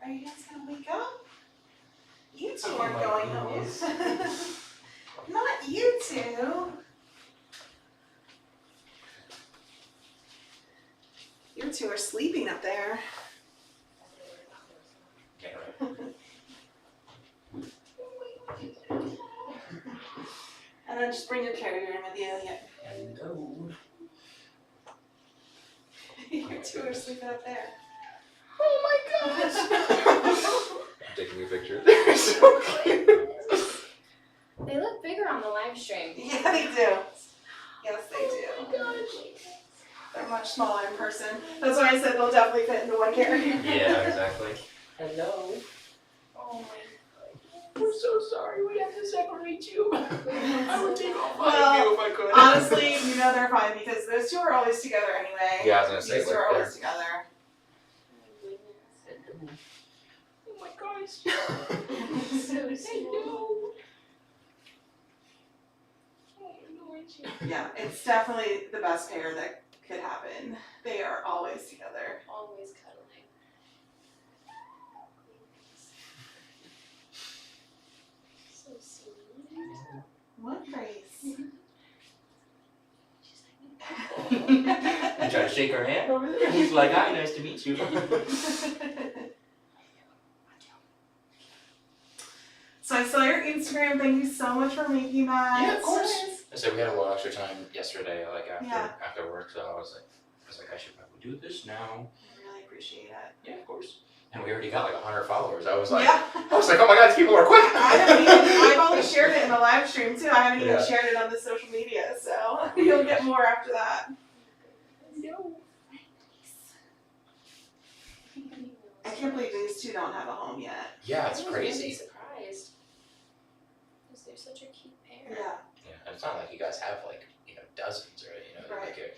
Are you guys gonna wake up? You two aren't going home. Not you two. You two are sleeping up there. And then just bring your carrier in with you. Yeah. Hello. You two are sleeping up there. Oh my gosh! I'm taking a picture. They're so cute. They look bigger on the live stream. Yeah, they do. Yes, they do. Oh my gosh. They're much smaller in person. That's why I said they'll definitely fit into one carrier. Yeah, exactly. Hello. Oh my. I'm so sorry we have to separate you. I would take all Well, five of you if I could. Honestly, you know they're fine because those two are always together anyway. Yeah, I was gonna say, These two like, are they're- always together. Oh my gosh. So small. Yeah, it's definitely the best pair that could happen. They are always together. Always cuddling. So sweet. What, Grace? You try to shake her hand over there? He's like, hi, nice to meet you. So I saw your Instagram. Thank you so much for making that. Yeah, of course. I said we had a little extra time yesterday, like Yeah. after work, so I was like, I should probably do this now. I really appreciate it. Yeah, of course. And we already got like 100 followers. I was like, Yeah. oh my god, these people are quick. I've only shared it in the live stream too. I haven't even Yeah. shared it on the social media, so you'll get more after that. No. I can't believe these two don't have a home yet. Yeah, it's I'm crazy. really surprised. Because they're such a cute pair. Yeah. Yeah, and it's not like you guys have like, dozens or, Right. like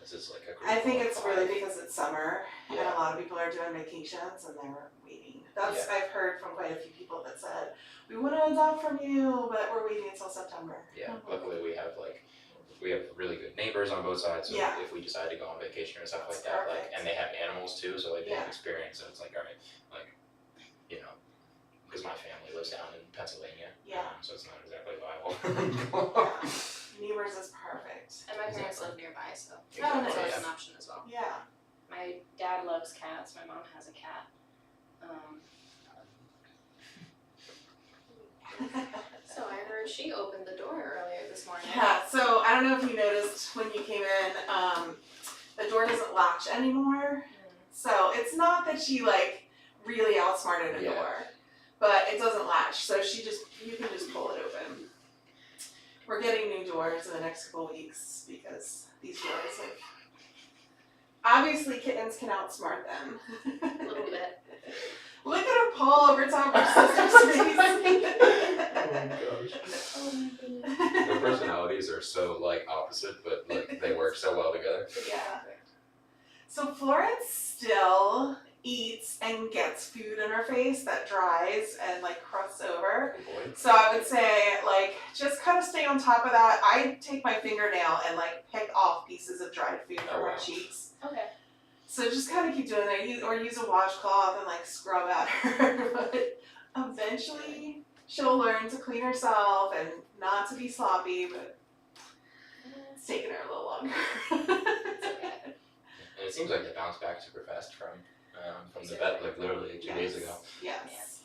this is like a group I think of it's 5. really because it's summer and Yeah. a lot of people are doing vacations and they're waiting. That's Yeah. I've heard from quite a few people that said, we want to adopt from you, but we're waiting until September. Yeah, luckily we have really good neighbors on both sides, so Yeah. if we decide to go on vacation or stuff That's like that, perfect. and they have animals too, so like they Yeah. have experience, so it's like, alright, like, because my family lives down in Pennsylvania, Yeah. so it's not exactly viable. Yeah. Neighbors is perfect. And my parents Exactly. live nearby, so Oh, it's always nice. an option as well. Yeah. My dad loves cats. My mom has a cat. So I heard she opened the door earlier this morning. Yeah, so I don't know if you noticed when you came in, the door doesn't latch anymore. So it's not that she like really outsmarted a Yeah. door, but it doesn't latch. So you can just pull it open. We're getting new doors in the next couple of weeks because these doors obviously kittens can outsmart them. A little bit. Look at her paw over top of her sister's face. Oh my goodness. Their personalities are so like opposite, but like they work so well together. Yeah. So Florence still eats and gets food in her face that dries and like crusts over. Oh boy. So I would say like just kind of stay on top of that. I take my fingernail and like pick off pieces of dried food from Oh, her wow. cheeks. Okay. So just kind of keep doing that, or use a washcloth and like scrub at her. But eventually she'll learn to clean herself and not to be sloppy, but it's taking her a little longer. It's okay. And it seems like they bounced back super fast from the vet, like literally 2 days ago. Yes.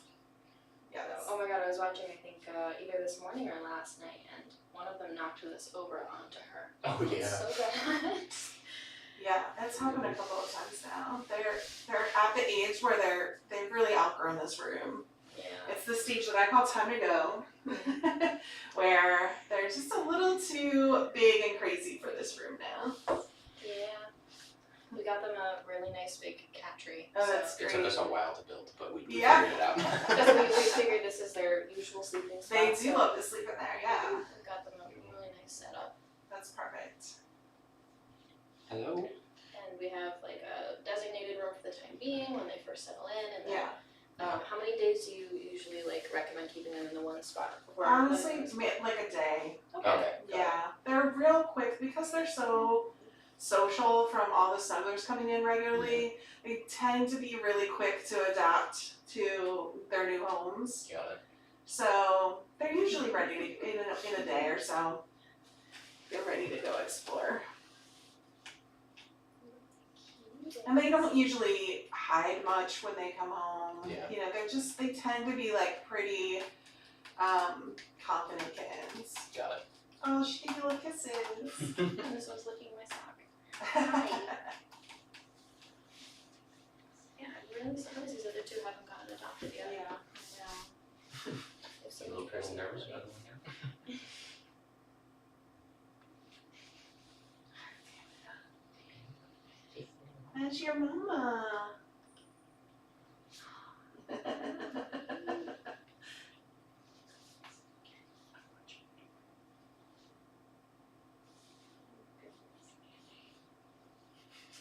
Yes. Oh my god, I was watching, I think, either this morning or last night, and one of them knocked this over onto her. Oh yeah. It's so bad. Yeah, it's happened a couple of times now. They're at the age where they've really outgrown this room. Yeah. It's the stage that I call time to go, where they're just a little too big and crazy for this room now. Yeah. We got them a really nice big cat tree. Oh, that's It took us a while to build, but we Yeah. figured it out. Because we figured this is their usual sleeping spot. They do so love to sleep in there, yeah. we got them a really nice setup. That's perfect. Hello? And we have like a designated room for the time being when they first settle in. And then, Yeah. how many days do you usually like recommend keeping them in the one spot? before Honestly, putting them- like a day. Okay. Okay. Yeah. They're real quick because they're so social from all the snugglers coming in regularly, they tend to be really quick to adapt to their new homes. Got it. So they're usually ready to, in a day or so, they're ready to go explore. And they don't usually hide much when they come home. Yeah. You know, they tend to be like pretty confident kittens. Got it. Oh, she gave you little kisses. And this one's licking my sock. Hi. Yeah, I'm really surprised these other two haven't gotten adopted yet. Yeah, I know. They're so A little cute. crazy nervous. Another one here. That's your mama.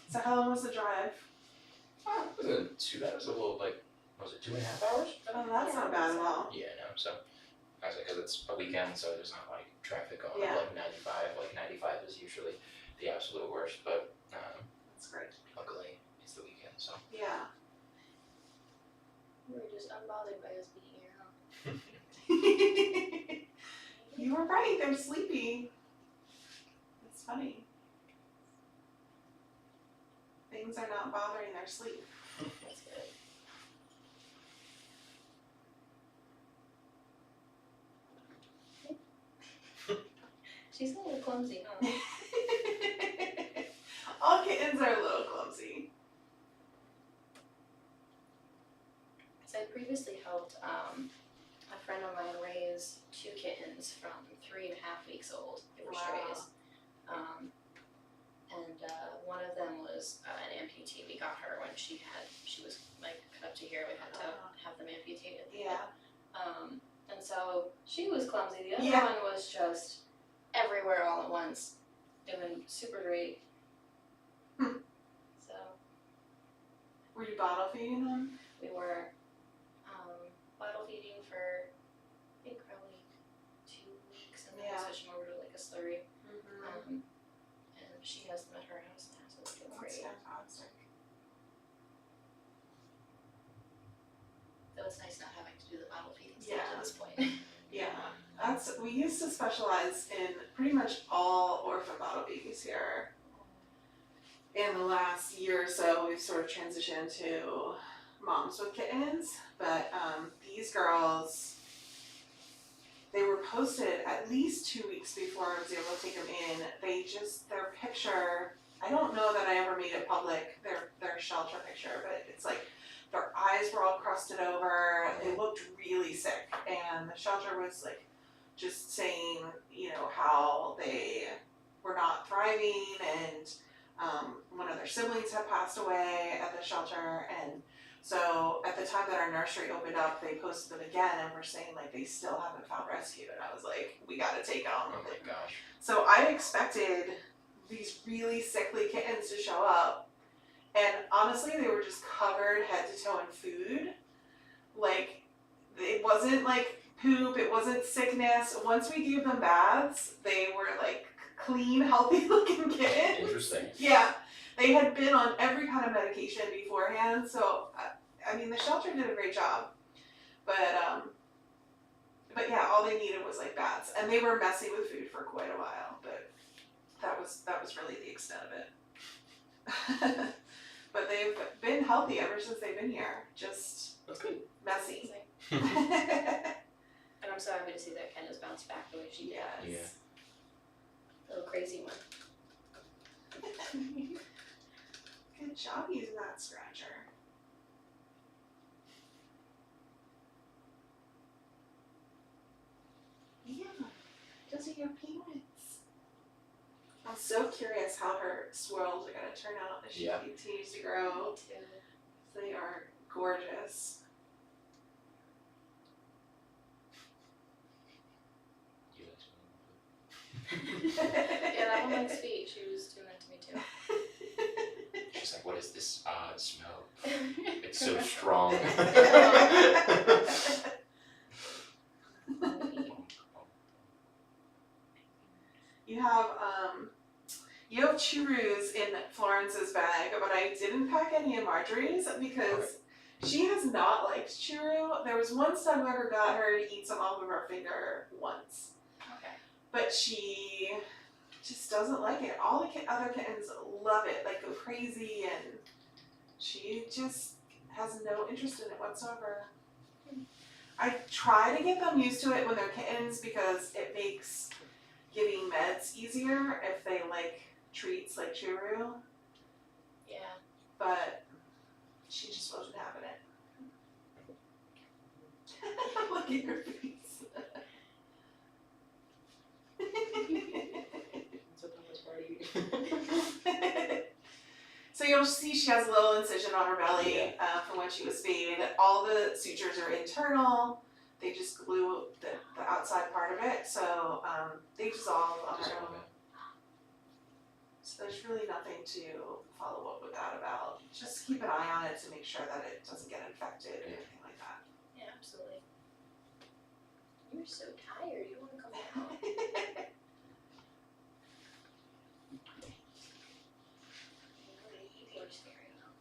So how long was the drive? It wasn't too bad. It was a little like, was it 2.5 hours? Oh, that's not bad at all. Yeah, no. So I was like, because it's a weekend, so there's not like traffic on Yeah. like 95. Like 95 is usually the absolute worst, but That's great. luckily it's the weekend, so. Yeah. You were just unbothered by us being here, huh? You were right, they're sleepy. It's funny. Things are not bothering their sleep. That's good. She's a little clumsy, huh? All kittens are a little clumsy. So I previously helped a friend of mine raise 2 kittens from 3.5 weeks old. They were strays. One of them was an amputee. We got her when she was like cut up to here. We had to have them amputated. Yeah. And so she was clumsy. The other Yeah. one was just everywhere all at once, doing super great. So Were you bottle feeding them? we were bottle feeding for I think probably 2 weeks, and then we Yeah. switched them over to like a slurry. Mm-hmm. And she has them at her house now, so they're doing That's great. fantastic. Though it's nice not having to do the bottle feeding stage Yeah. at this point. Yeah. We used to specialize in pretty much all orphan bottle babies here. In the last year or so, we've sort of transitioned to moms with kittens, but these girls, they were posted at least 2 weeks before I was able to take them in. Their picture, I don't know that I ever made it public, their shelter picture, but it's like their eyes were all crusted over, they looked really sick, and the shelter was like just saying, you know, how they were not thriving, and one of their siblings had passed away at the shelter, and so at the time that our nursery opened up, they posted them again and were saying like they still haven't found rescue, and I was like, we gotta take them. Oh my gosh. So I expected these really sickly kittens to show up, and honestly they were just covered head to toe in food. Like, it wasn't like poop, it wasn't sickness. Once we gave them baths, they were like clean, healthy looking kittens. Interesting. Yeah, they had been on every kind of medication beforehand, so I mean the shelter did a great job. But yeah, all they needed was like baths, and they were messy with food for quite a while, but that was really the extent of it. But they've been healthy ever since they've been here, just That's good. messy. And I'm so happy to see that Kenna's bounced back the way she did. Yes. Yeah. Little crazy one. Good job using that scratcher. Yeah, those are your peanuts. I'm so curious how her swirls are gonna turn out as she Yeah. continues to grow. Me too. They are gorgeous. You guys Yeah, that one likes feet. She was doing that to me too. She's like, what is this odd smell? It's so strong. You have churros in Florence's bag, but I didn't pack any in Marjorie's because she has not liked churro. There was one stepmother got her to eat some off of her finger once, Okay. but she just doesn't like it. All the other kittens love it, like go crazy, and she just has no interest in it whatsoever. I try to get them used to it when they're kittens because it makes giving meds easier if they like treats like churro, Yeah. but she just wasn't having it. Look at your face. It's a Thomas party. So you'll see she has a little incision on her belly from when she was spayed. All the sutures are internal. They just glue the outside part of it, so they dissolve on their own. So there's really nothing to follow up with that about. Just keep an eye on it to make sure that it doesn't get infected or anything like that. Yeah, absolutely. You're so tired. You want to come down? You're scary enough.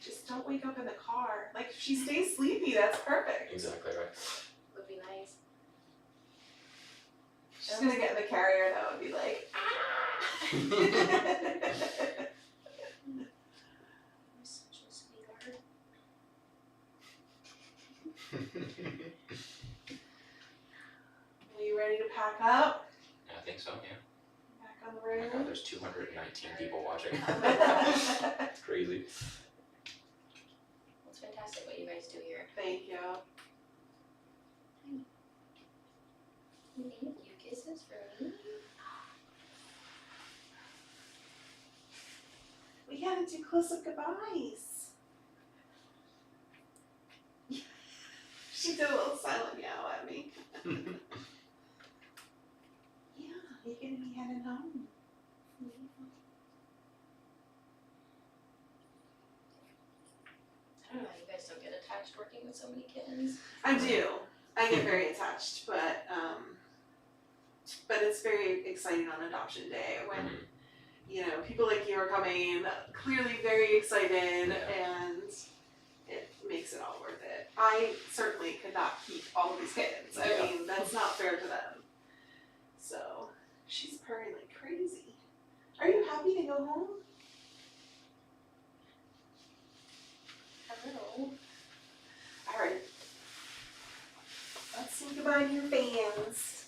Just don't wake up in the car. Like if she stays sleepy, that's perfect. Exactly right. Would be nice. She's gonna get in the carrier, that would be like, You're such a sweetheart. Are you ready to pack up? I think so, yeah. Back on the Oh my road? god, there's 219 people watching. It's crazy. It's fantastic what you guys do here. Thank you. Thank you. Kisses for me. We gotta do close-up goodbyes. She did a little silent meow at me. Yeah, you're gonna be heading home. I don't know how you guys don't get attached working with so many kittens. I do. I get very attached, but it's very exciting on adoption day when you know people like you are coming, clearly very excited, and it makes it all worth it. I certainly could not keep all of these kittens. I mean, that's not fair to them. So she's purring like crazy. Are you happy to go home? Hello. All right. Let's say goodbye to your fans.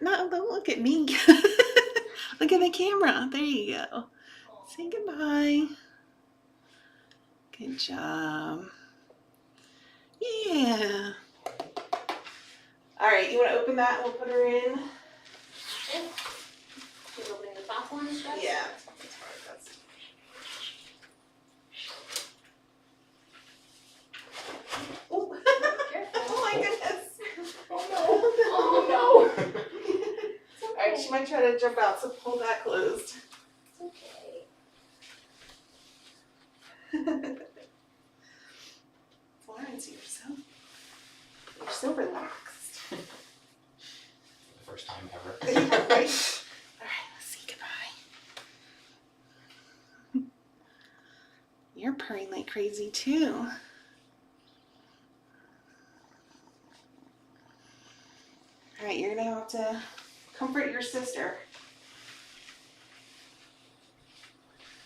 No, don't look at me. Look at the camera. There you go. Say goodbye. Good job. Yeah. All right, you want to open that and we'll put her in? Yeah. She's opening the top one, Jess? Yeah. That's hard. That's... Oh. Careful. Oh my goodness. Oh Oh no. no. It's All right, she might try to jump out, so pull that closed. okay. Florence, you're so relaxed. For the first time ever. Yeah, right? All right, let's say goodbye. You're purring like crazy too. All right, you're gonna have to comfort your sister,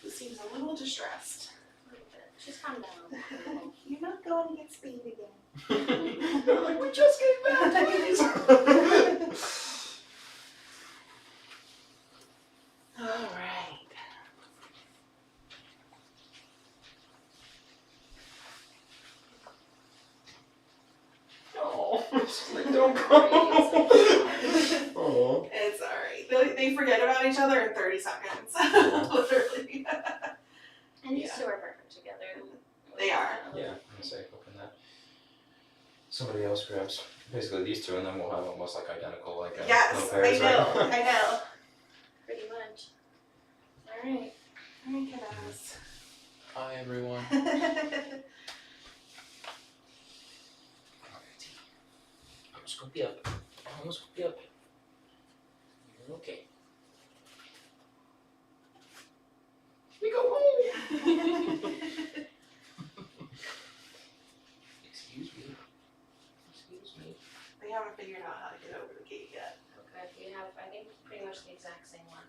who seems a little distressed. A little bit. She's calmed down. You're not going to get spayed again. Like, we just came back, please. All right. Oh, like, don't go. Oh. It's all right. They forget about each other in 30 seconds. Yeah. Literally. And these Yeah. two are perfect together. They are. Yeah, I'm gonna say open that. Somebody else grabs basically these two, and then we'll have almost like identical like Yes, little I pairs, know. right? I know. Pretty much. Alright. All right, kiddos. Hi everyone. I'm scoop you up. I'm gonna scoop you up. You're okay. We go home. Excuse me. Excuse me. They haven't figured out how to get over the gate yet. Okay, we have, I think, pretty much the exact same one.